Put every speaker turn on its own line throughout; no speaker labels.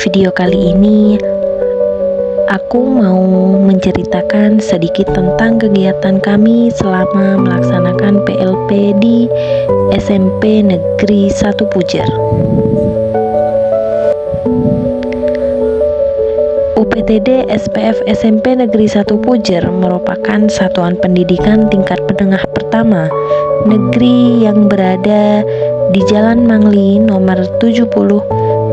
video kali ini, aku mau menceritakan sedikit tentang kegiatan kami selama melaksanakan PLP di SMP Negeri 1 Pujer. UPTD SPF SMP Negeri 1 Pujer merupakan satuan pendidikan tingkat menengah pertama negeri yang berada di Jalan Mangli nomor 70,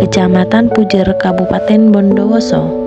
Kecamatan Pujer, Kabupaten Bondowoso.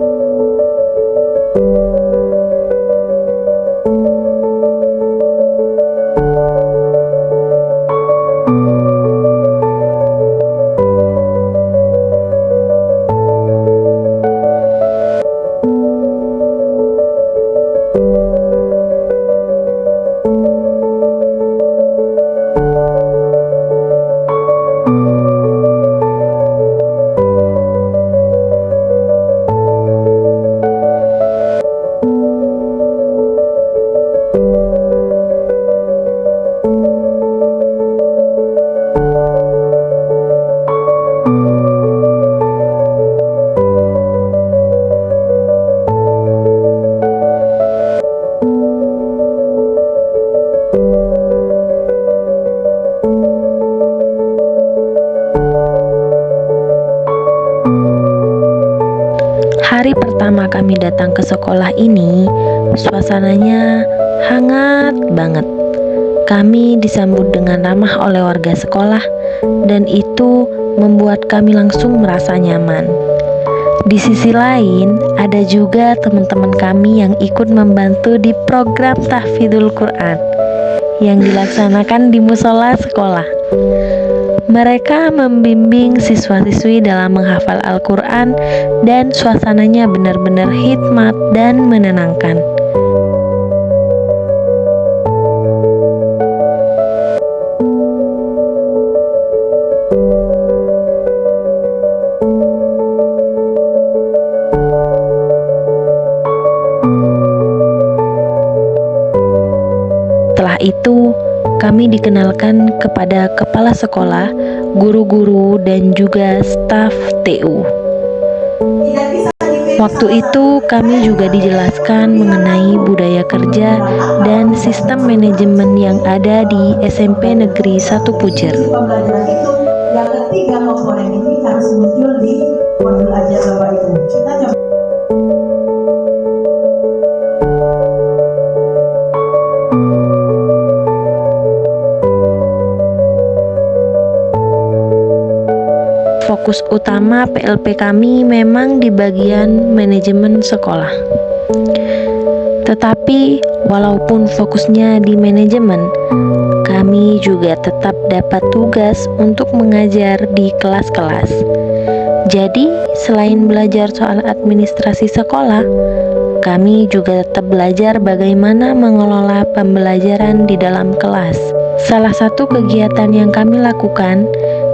Hari pertama kami datang ke sekolah ini, suasananya hangat banget. Kami disambut dengan ramah oleh warga sekolah, dan itu membuat kami langsung merasa nyaman. Di sisi lain, ada juga teman-teman kami yang ikut membantu di program tahfidzul Quran yang dilaksanakan di musola sekolah. Mereka membimbing siswa-siswi dalam menghafal Al-Quran dan suasananya benar-benar hikmat dan menenangkan. Setelah itu, kami dikenalkan kepada kepala sekolah, guru-guru, dan juga staf TU. Waktu itu kami juga dijelaskan mengenai budaya kerja dan sistem manajemen yang ada di SMP Negeri 1 Pujer.
Yang ketiga, komponen ini harus muncul di modul ajar Bapak Ibu. Kita coba.
Fokus utama PLP kami memang di bagian manajemen sekolah. Tetapi walaupun fokusnya di manajemen, kami juga tetap dapat tugas untuk mengajar di kelas-kelas. Jadi, selain belajar soal administrasi sekolah, kami juga tetap belajar bagaimana mengelola pembelajaran di dalam kelas. Salah satu kegiatan yang kami lakukan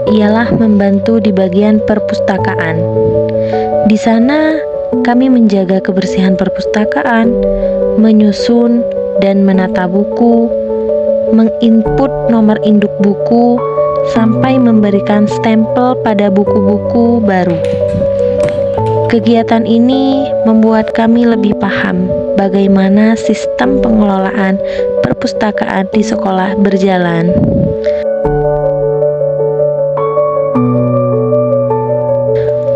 ialah membantu di bagian perpustakaan. Di sana, kami menjaga kebersihan perpustakaan, menyusun dan menata buku, menginput nomor induk buku, sampai memberikan stempel pada buku-buku baru. Kegiatan ini membuat kami lebih paham bagaimana sistem pengelolaan perpustakaan di sekolah berjalan.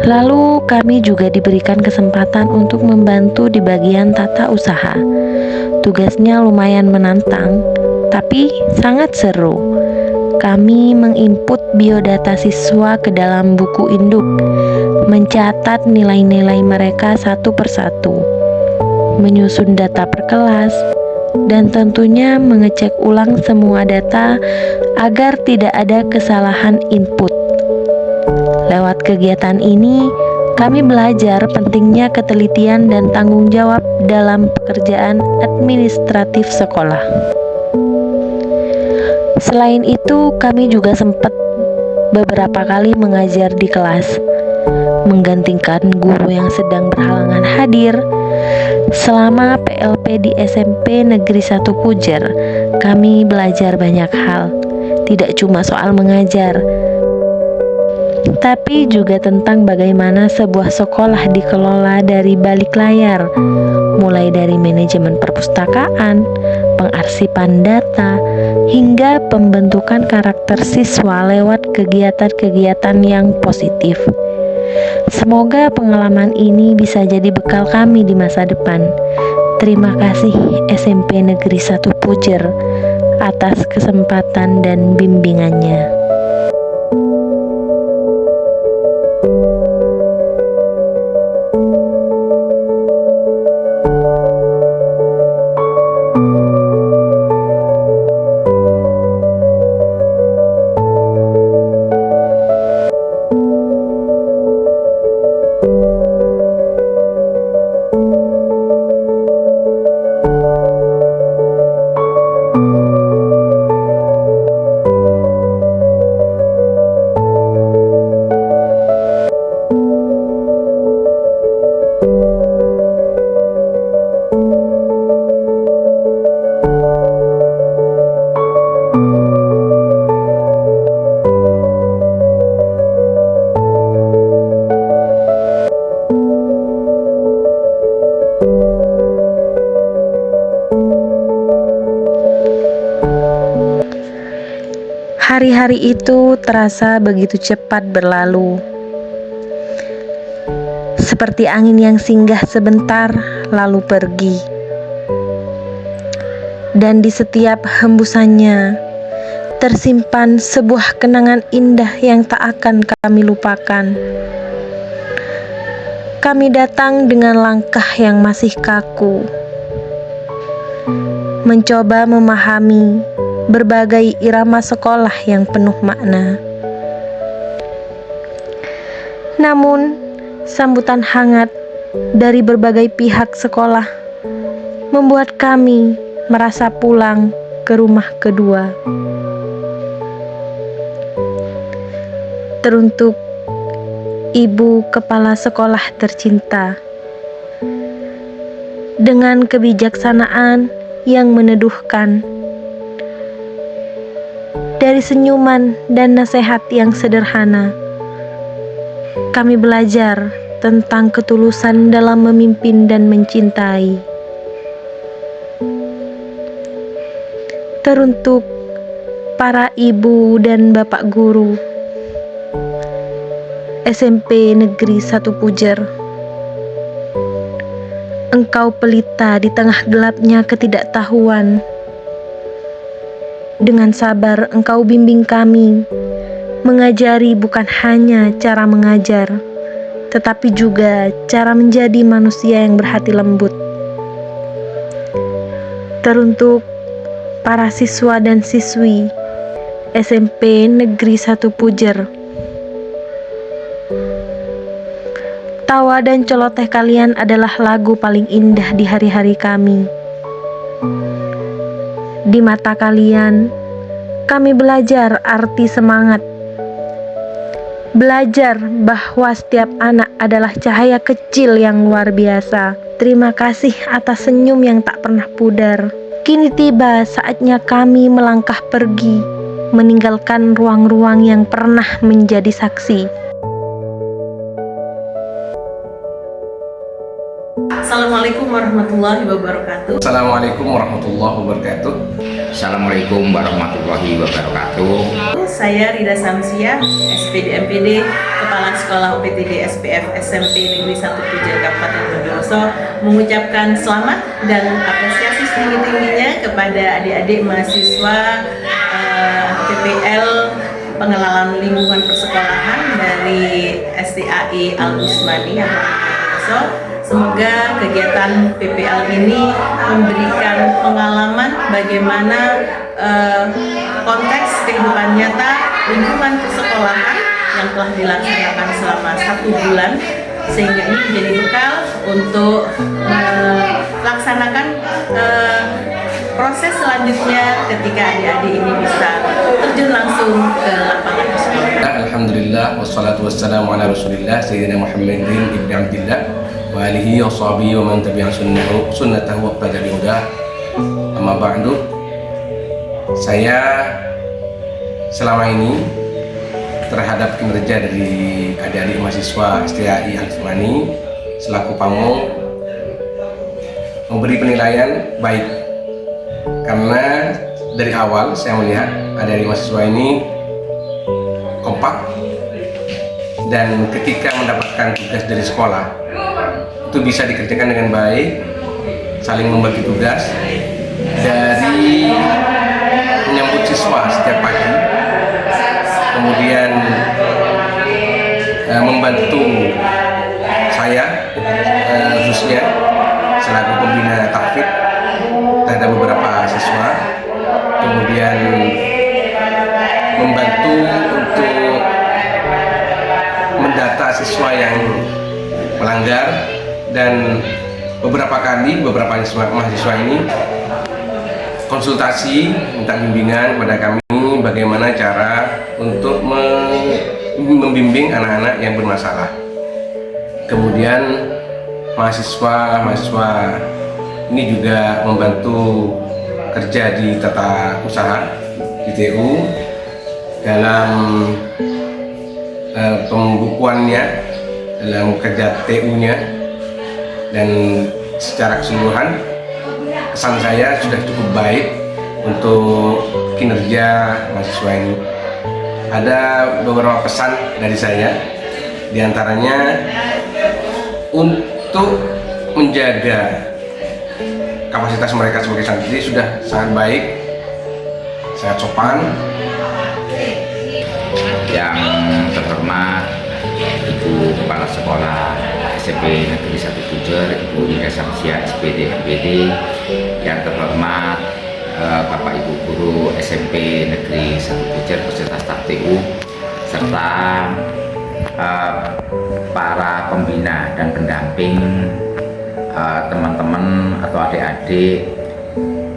Lalu kami juga diberikan kesempatan untuk membantu di bagian tata usaha. Tugasnya lumayan menantang, tapi sangat seru. Kami menginput biodata siswa ke dalam buku induk, mencatat nilai-nilai mereka satu persatu, menyusun data per kelas, dan tentunya mengecek ulang semua data agar tidak ada kesalahan input. Lewat kegiatan ini, kami belajar pentingnya ketelitian dan tanggung jawab dalam pekerjaan administratif sekolah. Selain itu, kami juga sempat beberapa kali mengajar di kelas, menggantikan guru yang sedang berhalangan hadir. Selama PLP di SMP Negeri 1 Pujer, kami belajar banyak hal, tidak cuma soal mengajar, tapi juga tentang bagaimana sebuah sekolah dikelola dari balik layar, mulai dari manajemen perpustakaan, pengarsipan data, hingga pembentukan karakter siswa lewat kegiatan-kegiatan yang positif. Semoga pengalaman ini bisa jadi bekal kami di masa depan. Terima kasih SMP Negeri 1 Pujer atas kesempatan dan bimbingannya. Hari-hari itu terasa begitu cepat berlalu, seperti angin yang singgah sebentar lalu pergi. Dan di setiap hembusannya tersimpan sebuah kenangan indah yang tak akan kami lupakan. Kami datang dengan langkah yang masih kaku, mencoba memahami berbagai irama sekolah yang penuh makna. Namun, sambutan hangat dari berbagai pihak sekolah membuat kami merasa pulang ke rumah kedua. Teruntuk Ibu Kepala Sekolah tercinta, dengan kebijaksanaan yang meneduhkan, dari senyuman dan nasihat yang sederhana, kami belajar tentang ketulusan dalam memimpin dan mencintai. Teruntuk para ibu dan bapak guru SMP Negeri 1 Pujer, engkau pelita di tengah gelapnya ketidaktahuan. Dengan sabar engkau bimbing kami, mengajari bukan hanya cara mengajar, tetapi juga cara menjadi manusia yang berhati lembut. Teruntuk para siswa dan siswi SMP Negeri 1 Pujer, tawa dan celoteh kalian adalah lagu paling indah di hari-hari kami. Di mata kalian, kami belajar arti semangat. Belajar bahwa setiap anak adalah cahaya kecil yang luar biasa. Terima kasih atas senyum yang tak pernah pudar. Kini tiba saatnya kami melangkah pergi, meninggalkan ruang-ruang yang pernah menjadi saksi.
Assalamualaikum warahmatullahi wabarakatuh.
Assalamualaikum warahmatullahi wabarakatuh.
Assalamualaikum warahmatullahi wabarakatuh.
Saya Rida Samsia, SPD MPD, Kepala Sekolah UPTD SPF SMP Negeri 1 Pujer Kabupaten Bondowoso, mengucapkan selamat dan apresiasi setinggi-tingginya kepada adik-adik mahasiswa PPL Pengenalan Lingkungan Persekolahan dari STAI Al-Usmani yang Bondowoso. Semoga kegiatan PPL ini memberikan pengalaman bagaimana konteks kehidupan nyata lingkungan persekolahan yang telah dilaksanakan selama 1 bulan, sehingga ini menjadi bekal untuk melaksanakan proses selanjutnya ketika adik-adik ini bisa terjun langsung ke lapangan sekolah.
Alhamdulillah wassalatu wassalamu ala Rasulillah Sayyidina Muhammadin ibn Abdillah wa alihi wa sahbihi wa man tabi'a sunnatahu wa qtada bi hudah. Amma ba'du. Saya selama ini terhadap kinerja dari adik-adik mahasiswa STAI Al-Hikmani selaku pamong memberi penilaian baik, karena dari awal saya melihat adik-adik mahasiswa ini kompak dan ketika mendapatkan tugas dari sekolah itu bisa dikerjakan dengan baik, saling membagi tugas, dari menyambut siswa setiap pagi, kemudian membantu saya khususnya selaku pembina tahfidz terhadap beberapa siswa, kemudian membantu untuk mendata siswa yang melanggar, dan beberapa kali beberapa mahasiswa ini konsultasi minta bimbingan kepada kami bagaimana cara untuk membimbing anak-anak yang bermasalah. Kemudian mahasiswa ini juga membantu kerja di tata usaha di TU dalam pembukuannya, dalam kerja TU-nya, dan secara keseluruhan kesan saya sudah cukup baik untuk kinerja mahasiswa ini. Ada beberapa pesan dari saya, diantaranya untuk menjaga kapasitas mereka sebagai santri sudah sangat baik, sangat sopan.
Yang terhormat Ibu Kepala Sekolah SMP Negeri 1 Pujer, Ibu Ida Samsia SPD MPD, yang terhormat Bapak Ibu Guru SMP Negeri 1 Pujer beserta staf TU, serta para pembina dan pendamping, teman-teman atau adik-adik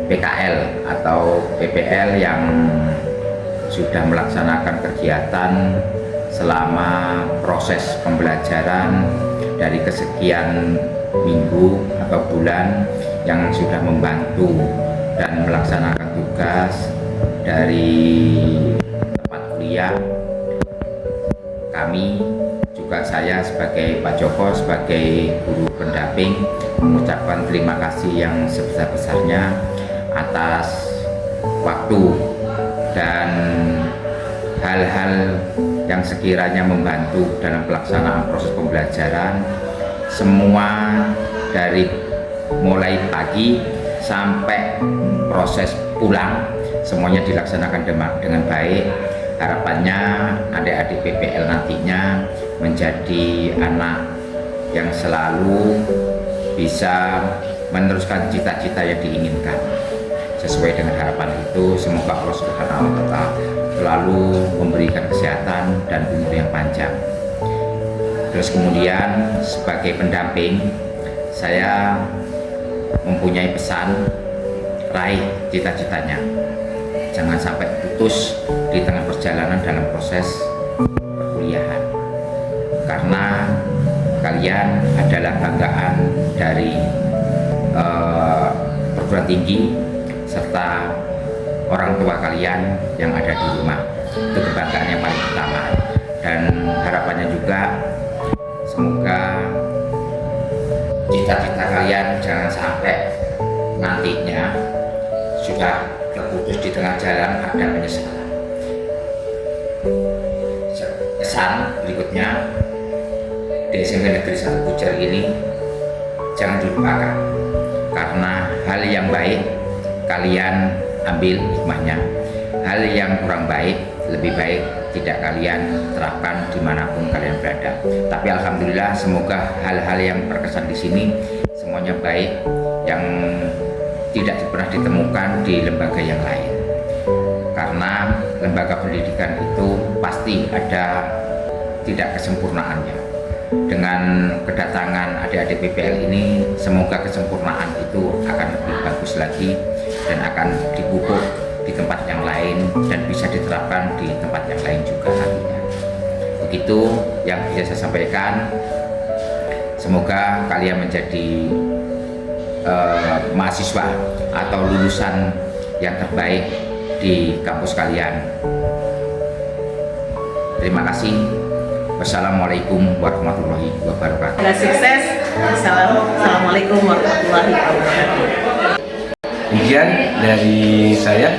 PKL atau PPL yang sudah melaksanakan kegiatan selama proses pembelajaran dari kesekian minggu atau bulan, yang sudah membantu dan melaksanakan tugas dari tempat kuliah. Kami juga, saya sebagai Pak Joko sebagai guru pendamping, mengucapkan terima kasih yang sebesar-besarnya atas waktu dan hal-hal yang sekiranya membantu dalam pelaksanaan proses pembelajaran, semua dari mulai pagi sampai proses pulang semuanya dilaksanakan dengan baik. Harapannya adik-adik PPL nantinya menjadi anak yang selalu bisa meneruskan cita-cita yang diinginkan. Sesuai dengan harapan itu, semoga Allah Subhanahu wa Ta'ala selalu memberikan kesehatan dan umur yang panjang. Terus kemudian sebagai pendamping, saya mempunyai pesan: raih cita-citanya, jangan sampai putus di tengah perjalanan dalam proses perkuliahan, karena kalian adalah banggaan dari perguruan tinggi serta orang tua kalian yang ada di rumah. Itu kebanggaan yang paling utama, dan harapannya juga semoga cita-cita kalian jangan sampai nantinya sudah terputus di tengah jalan ada penyesalan. Pesan berikutnya, di SMP Negeri 1 Pujer ini jangan dilupakan, karena hal yang baik kalian ambil hikmahnya, hal yang kurang baik lebih baik tidak kalian terapkan dimanapun kalian berada. Tapi alhamdulillah, semoga hal-hal yang berkesan di sini semuanya baik, yang tidak pernah ditemukan di lembaga yang lain. Karena lembaga pendidikan itu pasti ada tidak kesempurnaannya. Dengan kedatangan adik-adik PPL ini, semoga kesempurnaan itu akan lebih bagus lagi dan akan dipupuk di tempat yang lain dan bisa diterapkan di tempat yang lain juga nantinya. Begitu yang bisa saya sampaikan. Semoga kalian menjadi mahasiswa atau lulusan yang terbaik di kampus kalian. Terima kasih. Wassalamualaikum warahmatullahi wabarakatuh.
Semoga sukses. Assalamualaikum warahmatullahi wabarakatuh.
Demikian dari saya.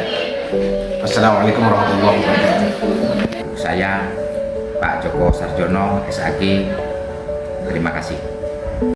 Assalamualaikum warahmatullahi wabarakatuh.
Saya Pak Joko Sarjono, SAG. Terima kasih.